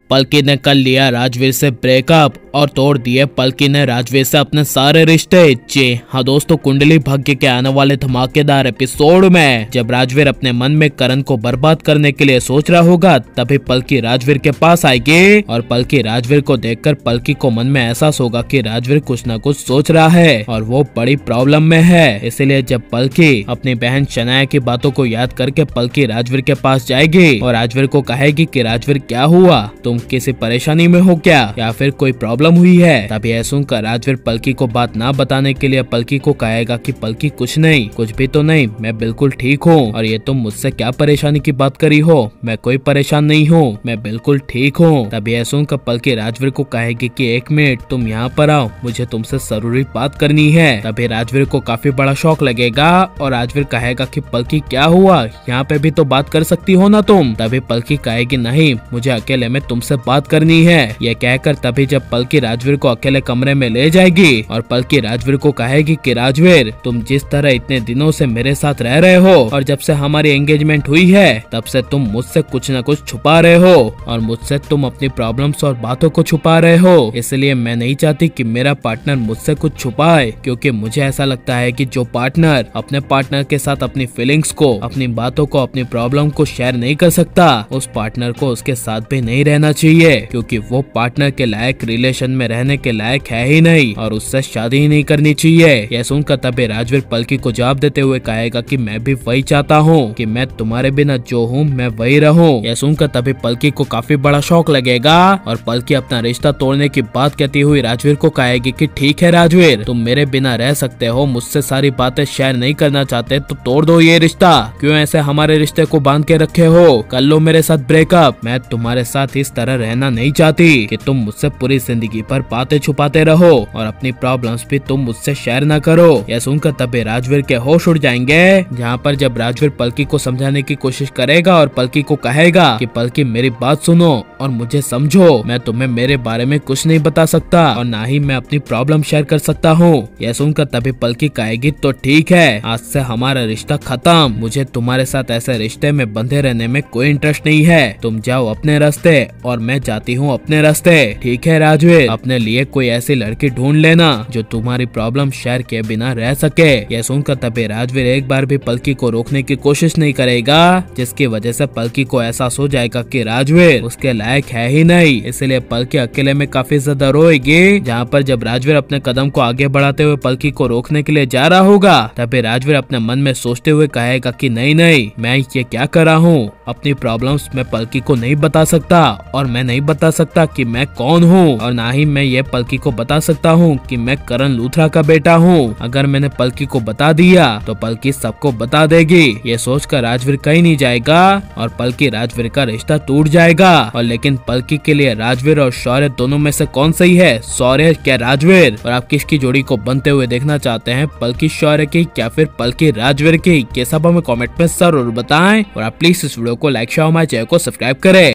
पलकी ने कर लिया राजवीर से ब्रेकअप और तोड़ दिए पलकी ने राजवीर से अपने सारे रिश्ते। जी हाँ दोस्तों, कुंडली भाग्य के आने वाले धमाकेदार एपिसोड में जब राजवीर अपने मन में करण को बर्बाद करने के लिए सोच रहा होगा, तभी पलकी राजवीर के पास आएगी और पलकी राजवीर को देखकर पलकी को मन में एहसास होगा कि राजवीर कुछ न कुछ सोच रहा है और वो बड़ी प्रॉब्लम में है। इसलिए जब पलकी अपनी बहन शनाया की बातों को याद करके पलकी राजवीर के पास जाएगी और राजवीर को कहेगी कि राजवीर क्या हुआ, तुम किसी परेशानी में हो क्या या फिर कोई प्रॉब्लम हुई है। तभी यह सुनकर राजवीर पलकी को बात ना बताने के लिए पलकी को कहेगा कि पलकी कुछ नहीं, कुछ भी तो नहीं, मैं बिल्कुल ठीक हूँ और ये तुम मुझसे क्या परेशानी की बात करी हो, मैं कोई परेशान नहीं हूँ, मैं बिल्कुल ठीक हूँ। तभी यह सुनकर पलकी राजवीर को कहेगी कि एक मिनट तुम यहाँ पर आओ, मुझे तुमसे जरूरी बात करनी है। तभी राजवीर को काफी बड़ा शौक लगेगा और राजवीर कहेगा कि पलकी क्या हुआ, यहाँ पे भी तो बात कर सकती हो ना तुम। तभी पलकी कहेगी नहीं, मुझे अकेले में तुमसे बात करनी है। यह कहकर तभी जब पलकी राजवीर को अकेले कमरे में ले जाएगी और पलकी राजवीर को कहेगी कि राजवीर तुम जिस तरह इतने दिनों से मेरे साथ रह रहे हो और जब से हमारी एंगेजमेंट हुई है तब से तुम मुझसे कुछ न कुछ छुपा रहे हो और मुझसे तुम अपनी प्रॉब्लम्स और बातों को छुपा रहे हो। इसलिए मैं नहीं चाहती कि मेरा पार्टनर मुझसे कुछ छुपाए, क्योंकि मुझे ऐसा लगता है कि जो पार्टनर अपने पार्टनर के साथ अपनी फीलिंग्स को, अपनी बातों को, अपनी प्रॉब्लम को शेयर नहीं कर सकता, उस पार्टनर को उसके साथ भी नहीं रहना चाहिए, क्योंकि वो पार्टनर के लायक, रिलेशन में रहने के लायक है ही नहीं और उससे शादी ही नहीं करनी चाहिए। यह सुनकर तभी राजवीर पलकी को जवाब देते हुए कहेगा कि मैं भी वही चाहता हूँ कि मैं तुम्हारे बिना जो हूँ मैं वही रहूँ। यह सुनकर तभी पलकी को काफी बड़ा शौक लगेगा और पलकी अपना रिश्ता तोड़ने की बात कहती हुई राजवीर को कहेगी कि ठीक है राजवीर, तुम मेरे बिना रह सकते हो, मुझसे सारी बातें शेयर नहीं करना चाहते तो तोड़ दो ये रिश्ता, क्यों ऐसे हमारे रिश्ते को बांध के रखे हो, कर लो मेरे साथ ब्रेकअप। मैं तुम्हारे साथ इस तरह रहना नहीं चाहती कि तुम मुझसे पूरी जिंदगी भर बातें छुपाते रहो और अपनी प्रॉब्लम्स भी तुम मुझसे शेयर न करो। यह सुनकर तभी राजवीर के होश उड़ जाएंगे, जहाँ पर जब राजवीर पलकी को समझाने की कोशिश करेगा और पलकी को कहेगा कि पलकी मेरी बात सुनो और मुझे समझो, मैं तुम्हें मेरे बारे में कुछ नहीं बता सकता और ना ही मैं अपनी प्रॉब्लम शेयर कर सकता हूँ। यह सुनकर तभी पलकी कहेगी तो ठीक है, आज से हमारा रिश्ता खत्म, मुझे तुम्हारे साथ ऐसे रिश्ते में बंधे रहने में कोई इंटरेस्ट नहीं है, तुम जाओ अपने रास्ते और मैं जाती हूँ अपने रास्ते। ठीक है राजवीर, अपने लिए कोई ऐसी लड़की ढूंढ लेना जो तुम्हारी प्रॉब्लम शेयर किए बिना रह सके। यह सुनकर तभी राजवीर एक बार भी पलकी को रोकने की कोशिश नहीं करेगा, जिसकी वजह से पलकी को एहसास हो जाएगा कि राजवीर उसके लायक है ही नहीं। इसलिए पलकी अकेले में काफी ज्यादा रोएगी। जहाँ पर जब राजवीर अपने कदम को आगे बढ़ाते हुए पलकी को रोकने के लिए जा रहा होगा, तभी राजवीर अपने मन में सोचते हुए कहेगा कि नहीं नहीं, मैं ये क्या कर रहा हूँ, अपनी प्रॉब्लम्स मैं पलकी को नहीं बता सकता और मैं नहीं बता सकता कि मैं कौन हूँ और ना ही मैं ये पलकी को बता सकता हूँ कि मैं करण लूथरा का बेटा हूँ। अगर मैंने पलकी को बता दिया तो पलकी सबको बता देगी। ये सोचकर राजवीर कहीं नहीं जाएगा और पलकी राजवीर का रिश्ता टूट जाएगा। और लेकिन पलकी के लिए राजवीर और शौर्य दोनों में से कौन सही है, शौर्य क्या राजवीर? और आप किसकी जोड़ी को बनते हुए देखना चाहते हैं, पलकी शौर्य की या फिर पलकी राजवीर की? ये सब हमें कमेंट में जरूर बताएं और आप प्लीज इस वीडियो को लाइक शेयर और हमारे चैनल को सब्सक्राइब करें।